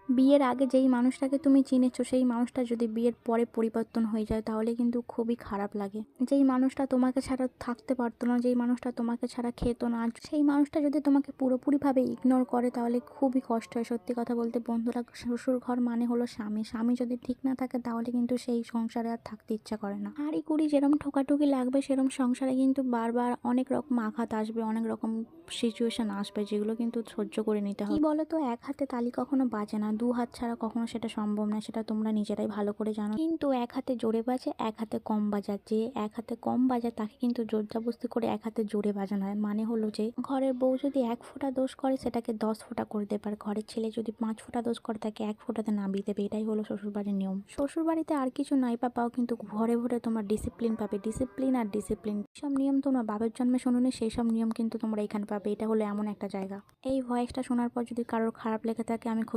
বিয়ের আগে যেই মানুষটাকে তুমি চিনেছো সেই মানুষটা যদি বিয়ের পরে পরিবর্তন হয়ে যায় তাহলে কিন্তু খুবই খারাপ লাগে। যেই মানুষটা তোমাকে ছাড়া থাকতে পারতো না, যেই মানুষটা তোমাকে ছাড়া খেত না, সেই মানুষটা যদি তোমাকে পুরোপুরিভাবে ইগনোর করে তাহলে খুবই কষ্ট হয়। সত্যি কথা বলতে বন্ধুরা, শ্বশুর ঘর মানে হলো স্বামী। স্বামী যদি ঠিক না থাকে তাহলে কিন্তু সেই সংসারে আর থাকতে ইচ্ছা করে না। হাঁড়ি কুড়ি যেরকম ঠোকাঠুকি লাগবে সেরকম সংসারে কিন্তু বারবার অনেক রকম আঘাত আসবে, অনেক রকম সিচুয়েশন আসবে যেগুলো কিন্তু সহ্য করে নিতে হবে। কি বলো তো, এক হাতে তালি কখনো বাজে না, দু হাত ছাড়া কখনো সেটা সম্ভব না, সেটা তোমরা নিজেরাই ভালো করে জানো। কিন্তু এক হাতে জোরে বাজে, এক হাতে কম বাজায়। যে এক হাতে কম বাজায় তাকে কিন্তু জোরজাবস্তি করে এক হাতে জোরে বাজানো হয়। মানে হলো যে ঘরের বউ যদি 1 ফোঁটা দোষ করে সেটাকে 10 ফোঁটা করে দেবে, আর ঘরের ছেলে যদি 5 ফোঁটা দোষ করে তাকে 1 ফোঁটাতে নামিয়ে দেবে। এটাই হলো শ্বশুরবাড়ির নিয়ম। শ্বশুরবাড়িতে আর কিছু নাই বা পাও, কিন্তু ঘরে ঘরে তোমার ডিসিপ্লিন পাবে, ডিসিপ্লিন আর ডিসিপ্লিন। সব নিয়ম তোমরা বাপের জন্মে শোনোনি, সেই সব নিয়ম কিন্তু তোমরা এখানে পাবে। এটা হলো এমন একটা জায়গা। এই ভয়েসটা শোনার পর যদি কারোর খারাপ লেগে থাকে আমি খুবই